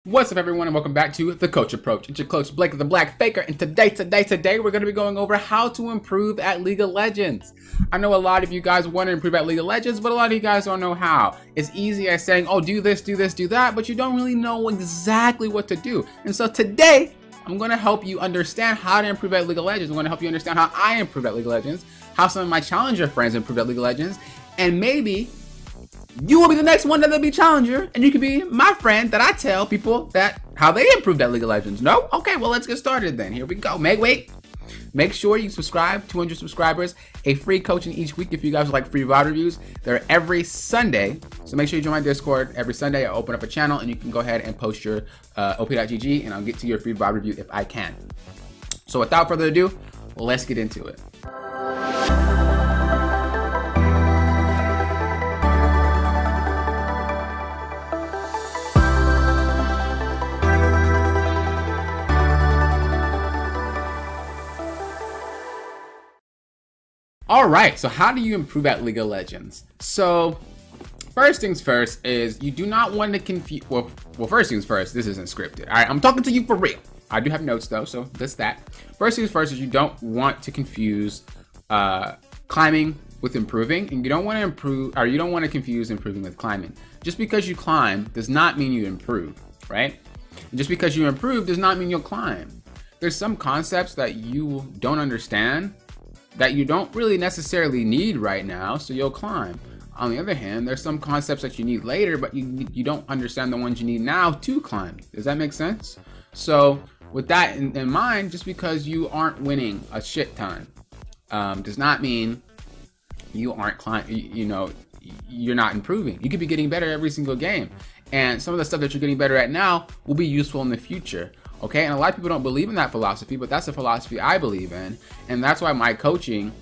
What's up, everyone, and welcome back to The Coach Approach. It's your coach, Blake the Black Faker, and today, we're going to be going over how to improve at League of Legends. I know a lot of you guys want to improve at League of Legends, but a lot of you guys don't know how. It's easy as saying, oh, do this, do this, do that, but you don't really know exactly what to do. And so today, I'm going to help you understand how to improve at League of Legends. I'm going to help you understand how I improve at League of Legends, how some of my Challenger friends improve at League of Legends, and maybe you will be the next one that'll be Challenger, and you can be my friend that I tell people that how they improved at League of Legends. No? Okay, well, let's get started then. Here we go. Make sure you subscribe, 200 subscribers, a free coaching each week if you guys like free VOD reviews. They're every Sunday, so make sure you join my Discord. Every Sunday, I open up a channel, and you can go ahead and post your op.gg, and I'll get to your free VOD review if I can. So without further ado, let's get into it. Alright, so how do you improve at League of Legends? So, first things first is you do not want to confuse, well, first things first, this isn't scripted. Alright, I'm talking to you for real. I do have notes though, so that's that. First things first is you don't want to confuse climbing with improving, and you don't want to improve, or you don't want to confuse improving with climbing. Just because you climb does not mean you improve, right? And just because you improve does not mean you'll climb. There's some concepts that you don't understand that you don't really necessarily need right now, so you'll climb. On the other hand, there's some concepts that you need later, but you don't understand the ones you need now to climb. Does that make sense? So with that in mind, just because you aren't winning a shit ton does not mean you aren't climbing, you're not improving. You could be getting better every single game, and some of the stuff that you're getting better at now will be useful in the future. Okay, and a lot of people don't believe in that philosophy, but that's a philosophy I believe in, and that's why my coaching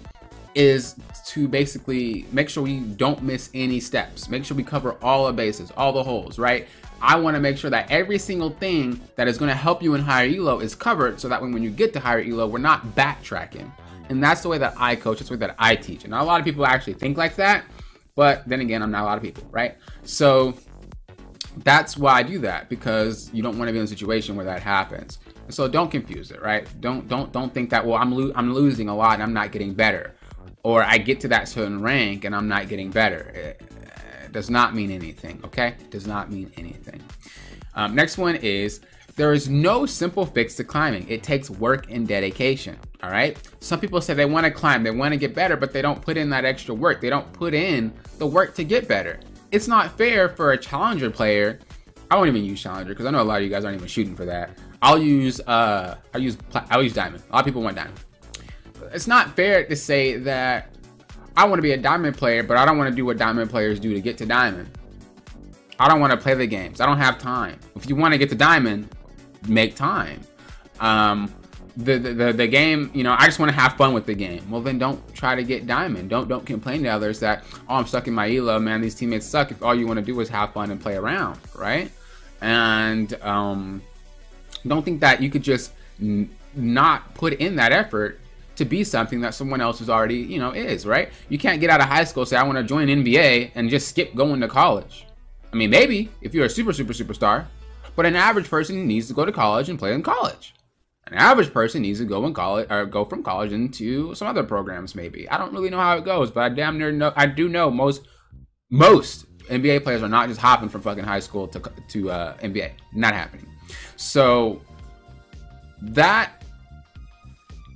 is to basically make sure we don't miss any steps, make sure we cover all the bases, all the holes, right? I want to make sure that every single thing that is going to help you in higher elo is covered, so that when you get to higher elo, we're not backtracking. And that's the way that I coach, that's the way that I teach. And not a lot of people actually think like that, but then again, I'm not a lot of people, right? So that's why I do that, because you don't want to be in a situation where that happens. And so don't confuse it, right? Don't think that, well, I'm losing a lot and I'm not getting better, or I get to that certain rank and I'm not getting better. It does not mean anything, okay? It does not mean anything. Next one is, there is no simple fix to climbing. It takes work and dedication, all right? Some people say they want to climb, they want to get better, but they don't put in that extra work. They don't put in the work to get better. It's not fair for a Challenger player. I won't even use Challenger because I know a lot of you guys aren't even shooting for that. I'll use Diamond. A lot of people want Diamond. It's not fair to say that I want to be a Diamond player, but I don't want to do what Diamond players do to get to Diamond. I don't want to play the games. I don't have time. If you want to get to Diamond, make time. The game, I just want to have fun with the game. Well, then don't try to get Diamond. Don't complain to others that, oh, I'm stuck in my elo, man, these teammates suck, if all you want to do is have fun and play around, right? And don't think that you could just not put in that effort to be something that someone else is already, is, right? You can't get out of high school, say I want to join NBA, and just skip going to college. I mean, maybe if you're a superstar, but an average person needs to go to college and play in college. An average person needs to go in college, or go from college into some other programs. Maybe I don't really know how it goes, but I damn near know. I do know most NBA players are not just hopping from fucking high school to NBA. Not happening. So that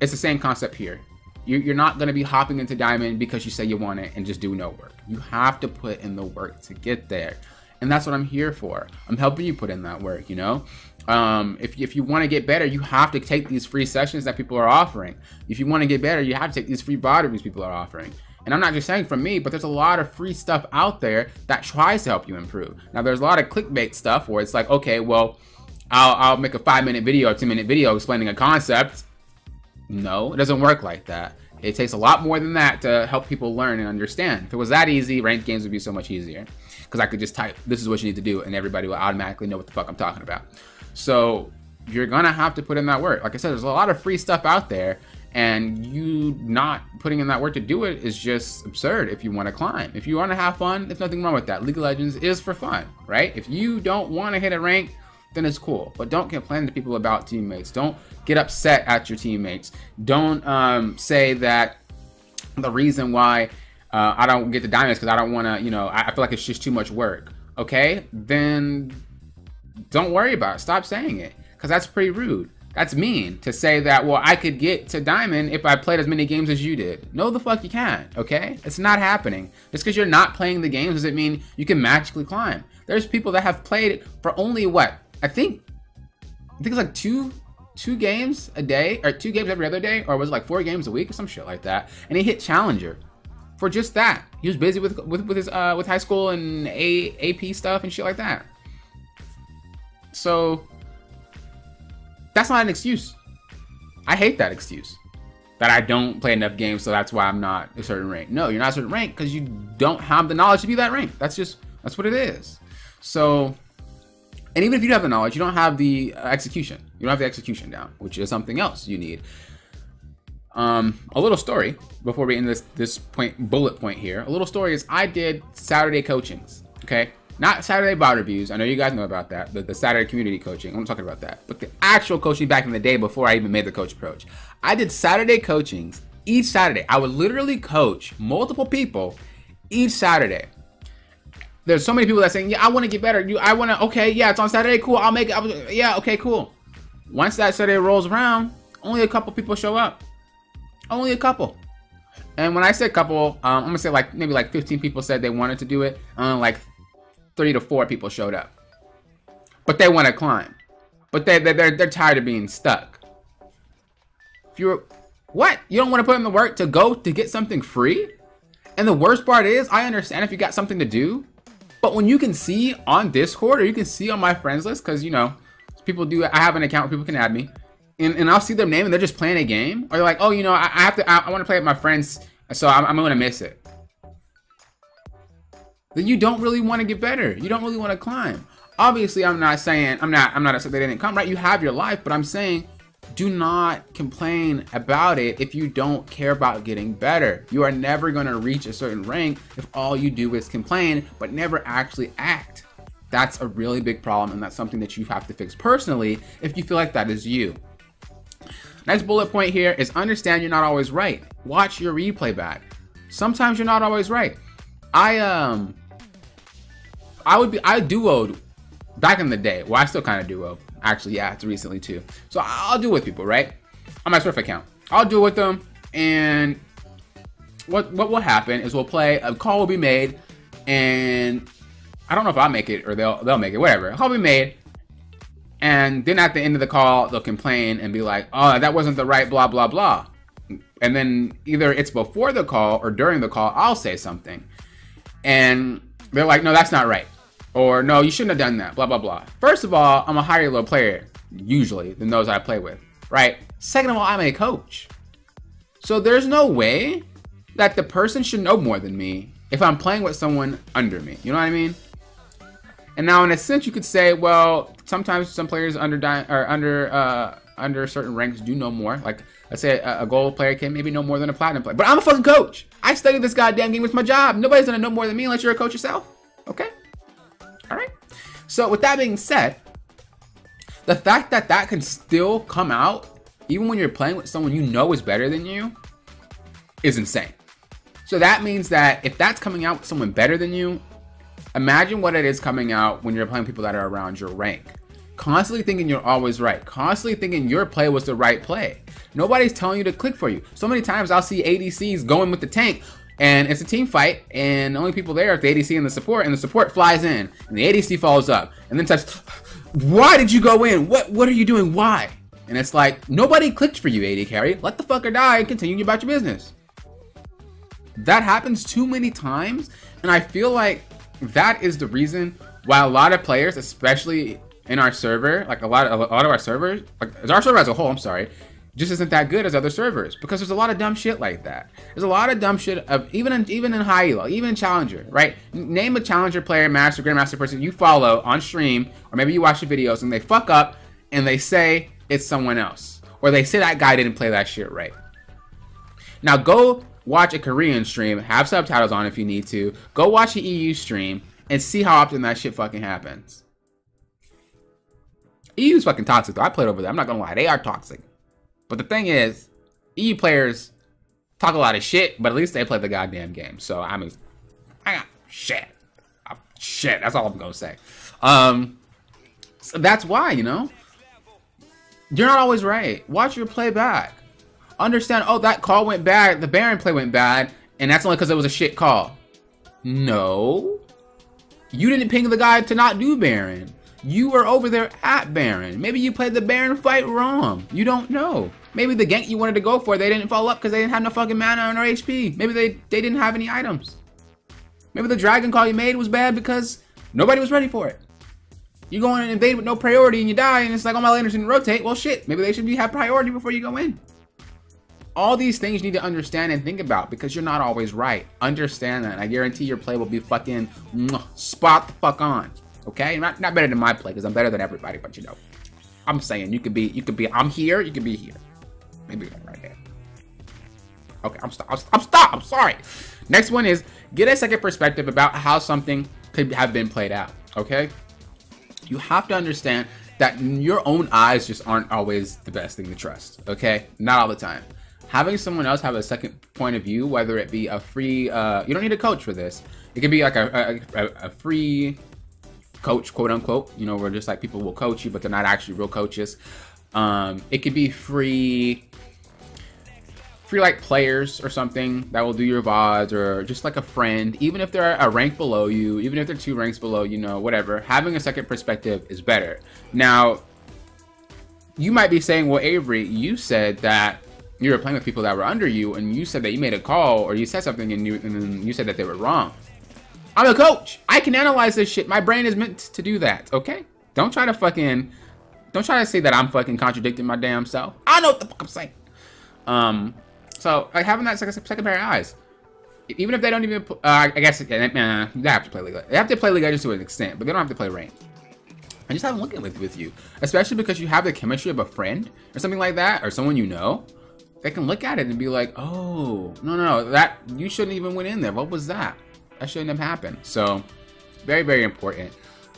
it's the same concept here. You're not going to be hopping into Diamond because you say you want it and just do no work. You have to put in the work to get there. And that's what I'm here for. I'm helping you put in that work, If you want to get better, you have to take these free sessions that people are offering. If you want to get better, you have to take these free VOD reviews people are offering. And I'm not just saying from me, but there's a lot of free stuff out there that tries to help you improve. Now, there's a lot of clickbait stuff where it's like, okay, well, I'll make a 5-minute video or 10-minute video explaining a concept. No, it doesn't work like that. It takes a lot more than that to help people learn and understand. If it was that easy, ranked games would be so much easier. Because I could just type, this is what you need to do, and everybody will automatically know what the fuck I'm talking about. So you're gonna have to put in that work. Like I said, there's a lot of free stuff out there, and you not putting in that work to do it is just absurd if you want to climb. If you want to have fun, there's nothing wrong with that. League of Legends is for fun, right? If you don't want to hit a rank, then it's cool. But don't complain to people about teammates. Don't get upset at your teammates. Don't say that the reason why I don't get the diamonds because I don't want to, you know, I feel like it's just too much work. Okay, then don't worry about it. Stop saying it, because that's pretty rude. That's mean to say that, well, I could get to diamond if I played as many games as you did. No, the fuck you can't, okay? It's not happening. Just because you're not playing the games doesn't mean you can magically climb. There's people that have played for only what? I think it's like two games a day, or 2 games every other day, or was it like 4 games a week or some shit like that? And he hit Challenger for just that. He was busy with his with high school and AP stuff and shit like that. So that's not an excuse. I hate that excuse. That I don't play enough games, so that's why I'm not a certain rank. No, you're not a certain rank because you don't have the knowledge to be that rank. That's what it is. So, and even if you do have the knowledge, you don't have the execution. You don't have the execution down, which is something else you need. A little story before we end this bullet point here. A little story is I did Saturday coachings, okay? Not Saturday bot reviews. I know you guys know about that, but the Saturday community coaching. I'm talking about that. But the actual coaching back in the day before I even made the coach approach. I did Saturday coachings each Saturday. I would literally coach multiple people each Saturday. There's so many people that saying, yeah, I want to get better. Okay, yeah, it's on Saturday. Cool, I'll make it. Yeah, okay, cool. Once that Saturday rolls around, only a couple people show up. Only a couple. And when I say couple, I'm going to say like maybe like 15 people said they wanted to do it. Like 3 to 4 people showed up, but they want to climb, but they're tired of being stuck. If you're you don't want to put in the work to get something free. And the worst part is, I understand if you got something to do, but when you can see on Discord or you can see on my friends list, because you know people do, I have an account where people can add me, and I'll see their name and they're just playing a game, or they're like, oh, you know, I want to play with my friends, so I'm gonna miss it. Then you don't really want to get better. You don't really want to climb. Obviously, I'm not saying they didn't come, right? You have your life, but I'm saying do not complain about it if you don't care about getting better. You are never going to reach a certain rank if all you do is complain, but never actually act. That's a really big problem, and that's something that you have to fix personally if you feel like that is you. Next bullet point here is understand you're not always right. Watch your replay back. Sometimes you're not always right. I duoed back in the day. Well, I still kind of duo. Actually, yeah, it's recently too. So I'll do it with people, right? On my Swift account. I'll do it with them, and what will happen is we'll play, a call will be made, and I don't know if I'll make it or they'll make it, whatever. A call will be made, and then at the end of the call, they'll complain and be like, oh, that wasn't the right blah, blah, blah. And then either it's before the call or during the call, I'll say something. And they're like, no, that's not right. Or no, you shouldn't have done that, blah, blah, blah. First of all, I'm a higher level player, usually, than those I play with, right? Second of all, I'm a coach. So there's no way that the person should know more than me if I'm playing with someone under me. You know what I mean? And now, in a sense, you could say, well, sometimes some players under certain ranks do know more. Like, let's say a gold player can maybe know more than a platinum player. But I'm a fucking coach. I studied this goddamn game. It's my job. Nobody's gonna know more than me unless you're a coach yourself. Okay? All right. So with that being said, the fact that that can still come out, even when you're playing with someone you know is better than you, is insane. So that means that if that's coming out with someone better than you, imagine what it is coming out when you're playing people that are around your rank. Constantly thinking you're always right. Constantly thinking your play was the right play. Nobody's telling you to click for you. So many times I'll see ADCs going with the tank, and it's a team fight, and the only people there are the ADC and the support flies in, and the ADC follows up, and then says, why did you go in? What are you doing? Why? And it's like, nobody clicked for you, AD carry. Let the fucker die and continue about your business. That happens too many times, and I feel like that is the reason why a lot of players, especially in our server, like a lot of our servers, like our server as a whole, I'm sorry, just isn't that good as other servers, because there's a lot of dumb shit like that. There's a lot of dumb shit of even in high elo, even in challenger, right? Name a challenger player, master, grandmaster person you follow on stream, or maybe you watch the videos and they fuck up and they say it's someone else, or they say that guy didn't play that shit right. Now go watch a Korean stream, have subtitles on if you need to. Go watch an EU stream and see how often that shit fucking happens. EU's fucking toxic though. I played over there. I'm not gonna lie, they are toxic. But the thing is, EU players talk a lot of shit, but at least they play the goddamn game. So I mean, shit. Shit, that's all I'm gonna say. So that's why, you know, you're not always right. Watch your play back. Understand, oh, that call went bad, the Baron play went bad, and that's only because it was a shit call. No. You didn't ping the guy to not do Baron. You were over there at Baron. Maybe you played the Baron fight wrong. You don't know. Maybe the gank you wanted to go for, they didn't follow up because they didn't have no fucking mana or HP. Maybe they didn't have any items. Maybe the dragon call you made was bad because nobody was ready for it. You go in and invade with no priority and you die and it's like, oh, my laners didn't rotate. Well, shit, maybe they should have priority before you go in. All these things you need to understand and think about because you're not always right. Understand that. I guarantee your play will be fucking spot the fuck on. Okay? Not better than my play because I'm better than everybody, but you know. I'm saying you could be, I'm here, you could be here. Maybe right there. Okay, I'm sorry. Next one is get a second perspective about how something could have been played out. Okay? You have to understand that your own eyes just aren't always the best thing to trust. Okay? Not all the time. Having someone else have a second point of view, whether it be a free, you don't need a coach for this. It could be like a free coach, quote unquote, you know, where just like people will coach you, but they're not actually real coaches. It could be free like players or something that will do your VODs, or just like a friend, even if they're a rank below you, even if they're 2 ranks below, you know, whatever. Having a second perspective is better. Now, you might be saying, well, Avery, you said that you were playing with people that were under you, and you said that you made a call, or you said something, and then you said that they were wrong. I'm a coach. I can analyze this shit. My brain is meant to do that, okay? Don't try to say that I'm fucking contradicting my damn self. I know what the fuck I'm saying. So, like, having that second pair of eyes. Even if they don't even, I guess, they have to play League. They have to play League Legends to an extent, but they don't have to play ranked. And just have them looking with you. Especially because you have the chemistry of a friend, or something like that, or someone you know. They can look at it and be like, oh, no, that, you shouldn't even went in there. What was that? That shouldn't have happened. So, very, very important,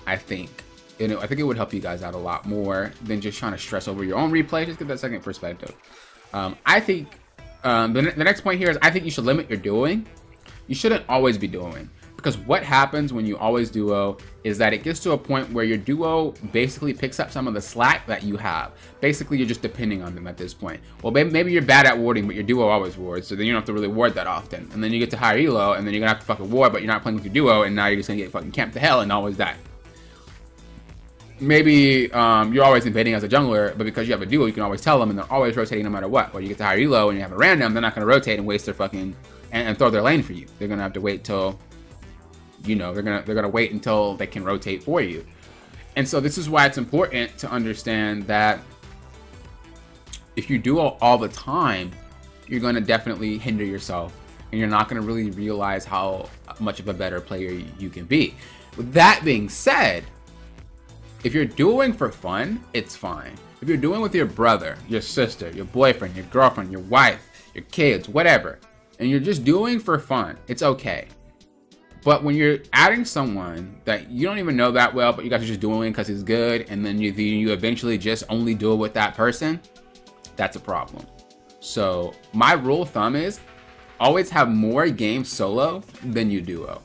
I think. You know, I think it would help you guys out a lot more than just trying to stress over your own replay. Just get that second perspective. I think the next point here is I think you should limit your duoing. You shouldn't always be duoing. Because what happens when you always duo is that it gets to a point where your duo basically picks up some of the slack that you have. Basically, you're just depending on them at this point. Well, maybe you're bad at warding, but your duo always wards, so then you don't have to really ward that often. And then you get to higher elo, and then you're gonna have to fucking ward, but you're not playing with your duo, and now you're just gonna get fucking camped to hell and always die. Maybe you're always invading as a jungler, but because you have a duo, you can always tell them, and they're always rotating no matter what. Or you get to higher elo, and you have a random, they're not gonna rotate and waste their fucking and throw their lane for you. They're gonna have to wait till, you know, they're gonna wait until they can rotate for you. And so this is why it's important to understand that if you duo all the time, you're gonna definitely hinder yourself, and you're not gonna really realize how much of a better player you can be. With that being said, if you're duoing for fun, it's fine. If you're duoing with your brother, your sister, your boyfriend, your girlfriend, your wife, your kids, whatever, and you're just doing for fun, it's okay. But when you're adding someone that you don't even know that well, but you guys are just doing because he's good, and then you eventually just only duel with that person, that's a problem. So my rule of thumb is always have more games solo than you duo,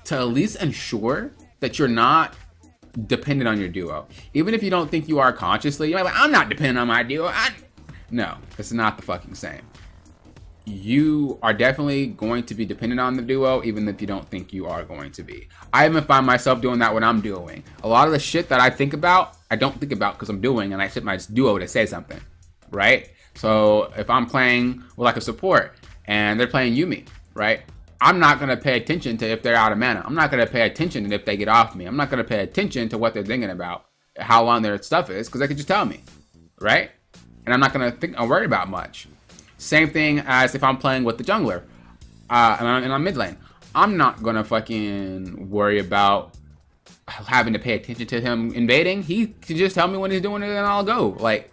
to at least ensure that you're not dependent on your duo. Even if you don't think you are consciously, you're like, I'm not dependent on my duo. No, it's not the fucking same. You are definitely going to be dependent on the duo, even if you don't think you are going to be. I even find myself doing that when I'm duoing. A lot of the shit that I think about, I don't think about because I'm doing, and I set my duo to say something, right? So if I'm playing with like a support and they're playing Yuumi, right? I'm not going to pay attention to if they're out of mana. I'm not going to pay attention to if they get off me. I'm not going to pay attention to what they're thinking about, how long their stuff is, because they could just tell me, right? And I'm not going to think or worry about much. Same thing as if I'm playing with the jungler and I'm mid lane. I'm not going to fucking worry about having to pay attention to him invading. He can just tell me when he's doing it and I'll go. Like,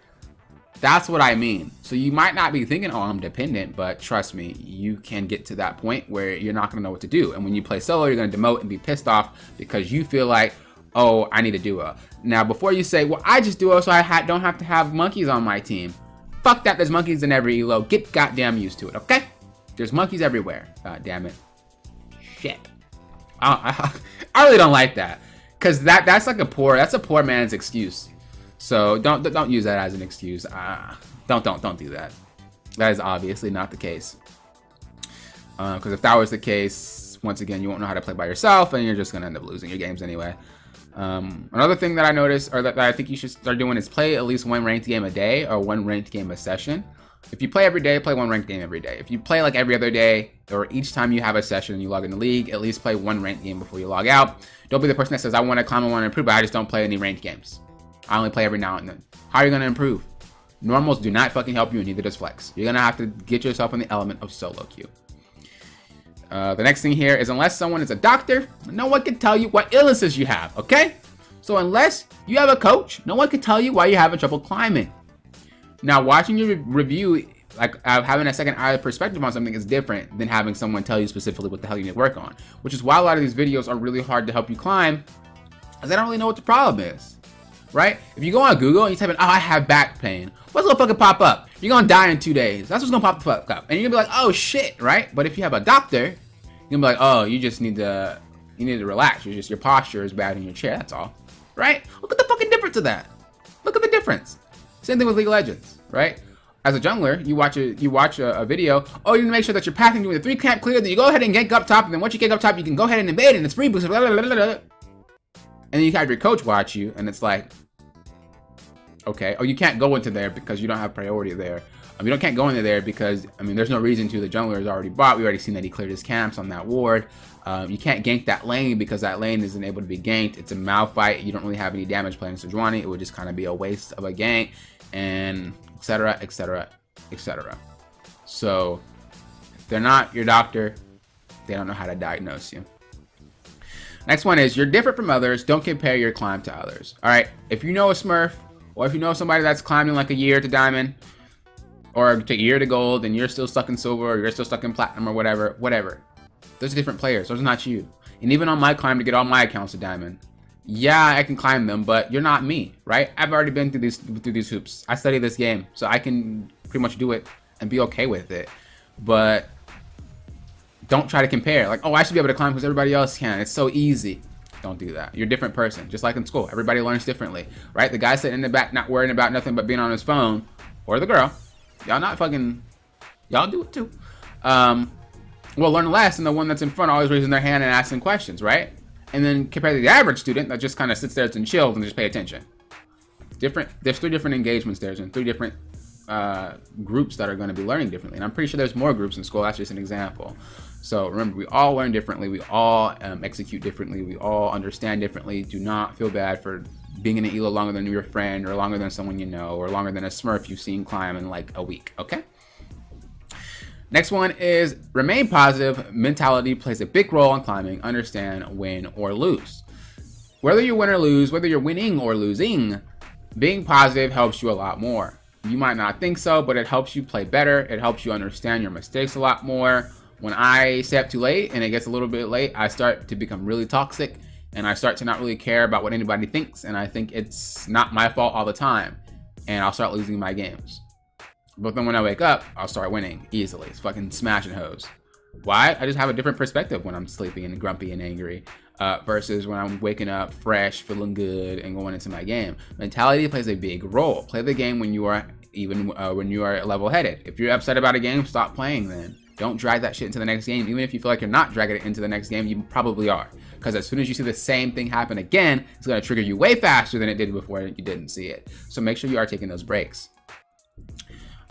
that's what I mean. So you might not be thinking, oh, I'm dependent, but trust me, you can get to that point where you're not gonna know what to do. And when you play solo, you're gonna demote and be pissed off because you feel like, oh, I need a duo. Now, before you say, well, I just duo so I don't have to have monkeys on my team. Fuck that, there's monkeys in every elo. Get goddamn used to it, okay? There's monkeys everywhere. God damn it. Shit. I really don't like that. Because that's like a poor man's excuse. So don't use that as an excuse. Don't do that. That is obviously not the case. Because if that was the case, once again, you won't know how to play by yourself, and you're just gonna end up losing your games anyway. Another thing that I noticed, or that I think you should start doing, is play at least one ranked game a day or one ranked game a session. If you play every day, play one ranked game every day. If you play like every other day, or each time you have a session and you log in the league, at least play one ranked game before you log out. Don't be the person that says, I want to climb, I want to improve, but I just don't play any ranked games. I only play every now and then. How are you going to improve? Normals do not fucking help you, and neither does Flex. You're going to have to get yourself in the element of solo queue. The next thing here is, unless someone is a doctor, no one can tell you what illnesses you have, okay? So unless you have a coach, no one can tell you why you're having trouble climbing. Now, watching your review, like having a second eye perspective on something, is different than having someone tell you specifically what the hell you need to work on. Which is why a lot of these videos are really hard to help you climb, because they don't really know what the problem is, right? If you go on Google and you type in, oh, I have back pain, what's gonna fucking pop up? You're gonna die in 2 days. That's what's gonna pop the fuck up. And you're gonna be like, oh shit, right? But if you have a doctor, you're gonna be like, oh, you just need to, relax. Your posture is bad in your chair, that's all, right? Look at the fucking difference of that. Look at the difference. Same thing with League of Legends, right? As a jungler, you watch a video. Oh, you need to make sure that you're pathing doing the 3 camp clear. Then you go ahead and gank up top, and then once you gank up top, you can go ahead and invade, and it's free boost. Blah, blah, blah, blah, blah. And then you have your coach watch you, and it's like, okay, oh, you can't go into there because you don't have priority there. You can't go into there because, I mean, there's no reason to. The jungler is already bought. We already seen that he cleared his camps on that ward. You can't gank that lane because that lane isn't able to be ganked. It's a Malphite. You don't really have any damage playing Sejuani. It would just kind of be a waste of a gank, and etc, etc, etc. So if they're not your doctor, they don't know how to diagnose you. Next one is, you're different from others. Don't compare your climb to others. All right, if you know a Smurf, or if you know somebody that's climbing like a year to diamond, or a year to gold, and you're still stuck in silver, or you're still stuck in platinum, or whatever. Those are different players. Those are not you. And even on my climb to get all my accounts to diamond, yeah, I can climb them, but you're not me, right? I've already been through these hoops. I study this game, so I can pretty much do it and be okay with it. But don't try to compare. Like, oh, I should be able to climb because everybody else can. It's so easy. Don't do that. You're a different person, just like in school. Everybody learns differently, right? The guy sitting in the back not worrying about nothing but being on his phone, or the girl, y'all do it too. Will learn less than the one that's in front, always raising their hand and asking questions, right? And then compared to the average student that just kind of sits there and chills and just pay attention. There's 3 different engagements there, and 3 different groups that are going to be learning differently. And I'm pretty sure there's more groups in school. That's just an example. So remember, we all learn differently. We all execute differently. We all understand differently. Do not feel bad for being in an ELO longer than your friend, or longer than someone you know, or longer than a Smurf you've seen climb in like a week, okay? Next one is, remain positive. Mentality plays a big role in climbing. Understand win or lose. Whether you win or lose, whether you're winning or losing, being positive helps you a lot more. You might not think so, but it helps you play better. It helps you understand your mistakes a lot more. When I stay up too late and it gets a little bit late, I start to become really toxic, and I start to not really care about what anybody thinks, and I think it's not my fault all the time, and I'll start losing my games. But then when I wake up, I'll start winning easily. It's fucking smashing hoes. Why? I just have a different perspective when I'm sleepy and grumpy and angry versus when I'm waking up fresh, feeling good, and going into my game. Mentality plays a big role. Play the game when you are level-headed. If you're upset about a game, stop playing then. Don't drag that shit into the next game. Even if you feel like you're not dragging it into the next game, you probably are. Because as soon as you see the same thing happen again, it's going to trigger you way faster than it did before you didn't see it. So make sure you are taking those breaks.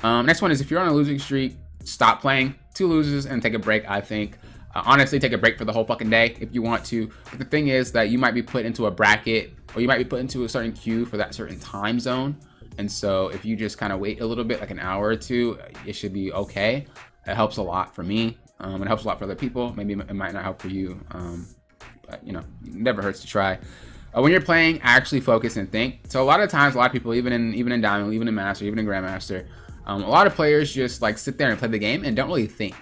Next one is, if you're on a losing streak, stop playing. 2 loses and take a break, I think. Honestly, take a break for the whole fucking day if you want to. But the thing is that you might be put into a bracket, or you might be put into a certain queue for that certain time zone. And so if you just kind of wait a little bit, like an hour or 2, it should be okay. It helps a lot for me. It helps a lot for other people. Maybe it might not help for you. But, you know, it never hurts to try. When you're playing, actually focus and think. So a lot of times, a lot of people, even in Diamond, even in Master, even in Grandmaster, a lot of players just like sit there and play the game and don't really think.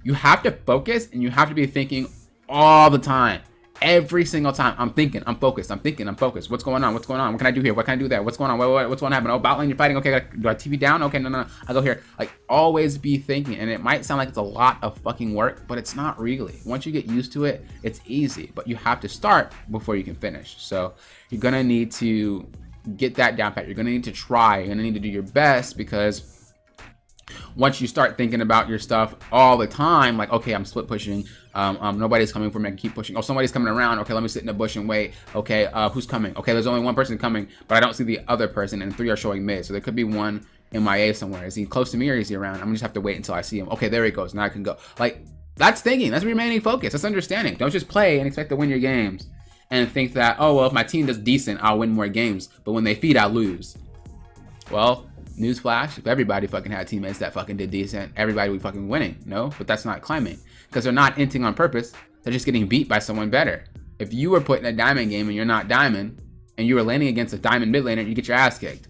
You have to focus, and you have to be thinking all the time. Every single time, I'm thinking, I'm focused, I'm thinking, I'm focused. What's going on? What's going on? What can I do here? What can I do there? What's going on? What's going to happen? Oh, bot lane, you're fighting. Okay, do I TV down? Okay, no. I go here. Like, always be thinking. And it might sound like it's a lot of fucking work, but it's not really. Once you get used to it, it's easy. But you have to start before you can finish. So you're going to need to get that down pat. You're going to need to try. You're going to need to do your best, because once you start thinking about your stuff all the time, like, okay, I'm split pushing, nobody's coming for me, I can keep pushing. Oh, somebody's coming around. Okay, let me sit in the bush and wait. Okay, who's coming? Okay, there's only one person coming, but I don't see the other person, and 3 are showing mid. So there could be one MIA somewhere. Is he close to me or is he around? I'm gonna just have to wait until I see him. Okay, there he goes. Now I can go. Like, that's thinking. That's remaining focused. That's understanding. Don't just play and expect to win your games and think that, oh, well, if my team does decent, I'll win more games. But when they feed, I'll lose. Well, newsflash, if everybody fucking had teammates that fucking did decent, everybody would be fucking winning. No, but that's not climbing, because they're not inting on purpose. They're just getting beat by someone better. If you were put in a diamond game and you're not diamond, and you were landing against a diamond mid laner, you get your ass kicked.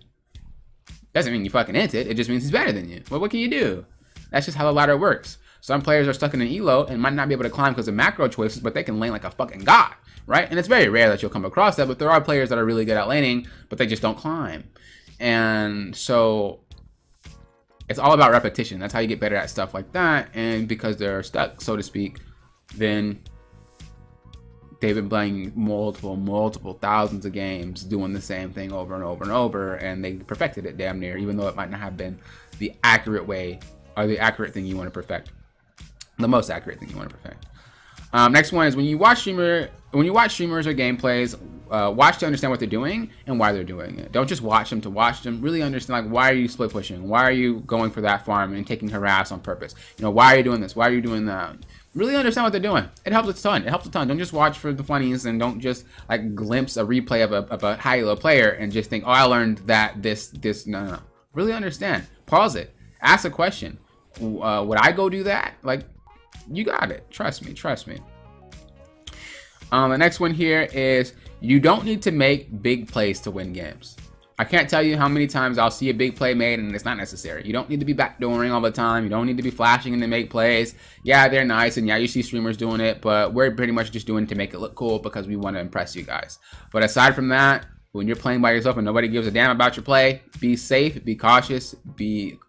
Doesn't mean you fucking int it. It just means he's better than you. Well, what can you do? That's just how the ladder works. Some players are stuck in an elo and might not be able to climb because of macro choices, but they can lane like a fucking god, right? And it's very rare that you'll come across that, but there are players that are really good at laning, but they just don't climb. And so it's all about repetition. That's how you get better at stuff like that. And because they're stuck, so to speak, then they've been playing multiple thousands of games doing the same thing over and over and over, and they perfected it damn near, even though it might not have been the accurate way or the accurate thing you want to perfect, the most accurate thing you want to perfect. Next one is when you watch streamers or gameplays, watch to understand what they're doing and why they're doing it. Don't just watch them to watch them. Really understand, like, why are you split pushing? Why are you going for that farm and taking harass on purpose? You know, why are you doing this? Why are you doing that? Really understand what they're doing. It helps a ton. It helps a ton. Don't just watch for the funnies, and don't just like glimpse a replay of a high elo player and just think, oh, I learned that this. No. Really understand. Pause it. Ask a question. Would I go do that? Like, you got it. Trust me. The next one here is you don't need to make big plays to win games. I can't tell you how many times I'll see a big play made and it's not necessary. You don't need to be backdooring all the time. You don't need to be flashing in to make plays. Yeah, they're nice, and yeah, you see streamers doing it, but we're pretty much just doing it to make it look cool because we want to impress you guys. But aside from that, when you're playing by yourself and nobody gives a damn about your play, be safe, be cautious, be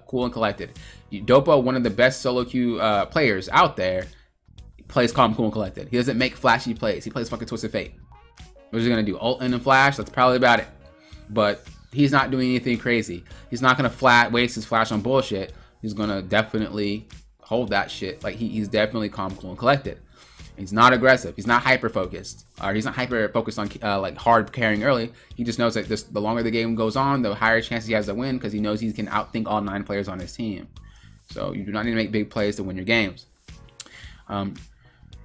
cool and collected. Dopo, one of the best solo queue players out there, plays calm, cool, and collected. He doesn't make flashy plays. He plays fucking Twisted Fate. What's he gonna do? Ult in and flash? That's probably about it. But he's not doing anything crazy. He's not gonna waste his flash on bullshit. He's gonna definitely hold that shit. Like, he's definitely calm, cool, and collected. He's not aggressive. He's not hyper focused, or he's not hyper focused on like hard carrying early. He just knows that the longer the game goes on, the higher chance he has to win, because he knows he can outthink all 9 players on his team. So you do not need to make big plays to win your games.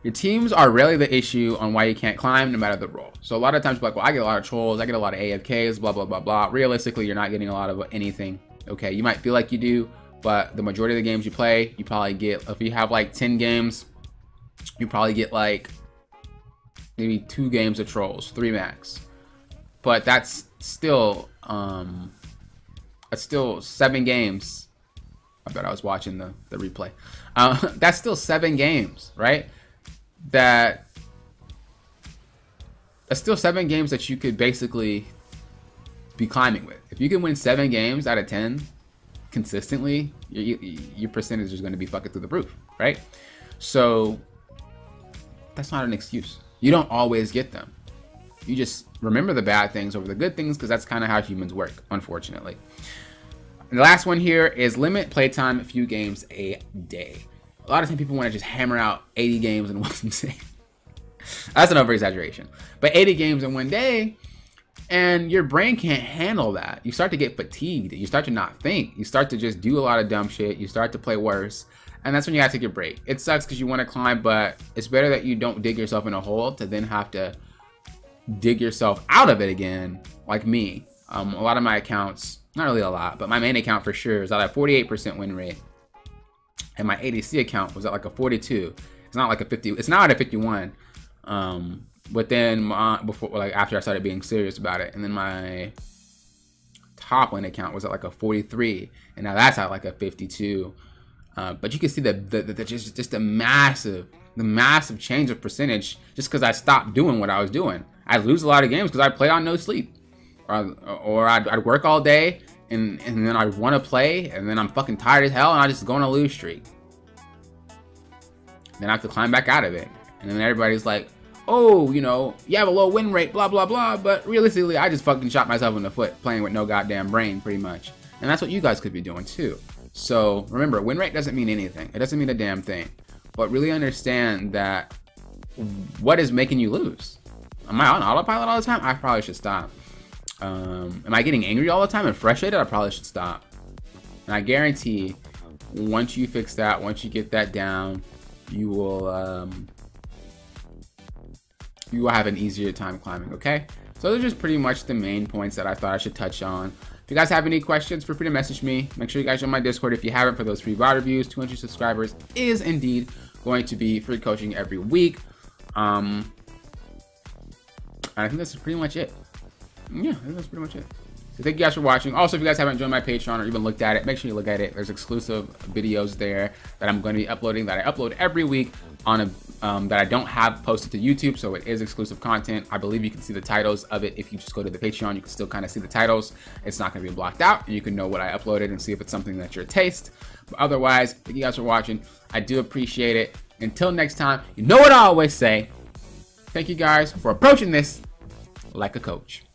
Your teams are rarely the issue on why you can't climb, no matter the role. So a lot of times you're like, well, I get a lot of trolls, I get a lot of AFKs, blah, blah, blah, blah. Realistically, you're not getting a lot of anything. Okay, you might feel like you do, but the majority of the games you play, you probably get, if you have like 10 games, you probably get like maybe 2 games of trolls, 3 max. But that's still 7 games. I bet I was watching the replay. That's still 7 games, right? That's still 7 games that you could basically be climbing with. If you can win 7 games out of 10 consistently, your percentage is going to be fucking through the roof, right? So that's not an excuse. You don't always get them. You just remember the bad things over the good things, because that's kind of how humans work, unfortunately. And the last one here is limit playtime a few games a day. A lot of times people want to just hammer out 80 games in one day. That's an over-exaggeration. But 80 games in one day, and your brain can't handle that. You start to get fatigued. You start to not think. You start to just do a lot of dumb shit. You start to play worse. And that's when you have to take your break. It sucks because you want to climb, but it's better that you don't dig yourself in a hole to then have to dig yourself out of it again, like me. A lot of my accounts, not really a lot, but my main account for sure is at a 48% win rate. And my ADC account was at like a 42. It's not like a 50. It's now at a 51. But then after I started being serious about it, and then my top lane account was at like a 43, and now that's at like a 52. But you can see just the massive change of percentage just because I stopped doing what I was doing. I'd lose a lot of games because I play on no sleep, or I'd work all day and then I'd want to play and then I'm fucking tired as hell and I just go on a lose streak. Then I have to climb back out of it, and then everybody's like, oh, you know, you have a low win rate, blah blah blah. But realistically, I just fucking shot myself in the foot playing with no goddamn brain, pretty much. And that's what you guys could be doing too. So remember, win rate doesn't mean anything. It doesn't mean a damn thing. But really understand that what is making you lose. Am I on autopilot all the time? I probably should stop. Am I getting angry all the time and frustrated? I probably should stop. And I guarantee, once you fix that, once you get that down, you will have an easier time climbing. Okay, so those are just pretty much the main points that I thought I should touch on. If you guys have any questions, feel free to message me. Make sure you guys join my Discord if you haven't for those free VOD reviews. 200 subscribers is indeed going to be free coaching every week. I think that's pretty much it. Yeah, I think that's pretty much it. So thank you guys for watching. Also, if you guys haven't joined my Patreon or even looked at it, make sure you look at it. There's exclusive videos there that I'm going to be uploading, that I upload every week on a that I don't have posted to YouTube, so it is exclusive content. I believe you can see the titles of it. If you just go to the Patreon, you can still kind of see the titles. It's not going to be blocked out, and you can know what I uploaded and see if it's something that's your taste. But otherwise, thank you guys for watching. I do appreciate it. Until next time, you know what I always say. Thank you guys for approaching this like a coach.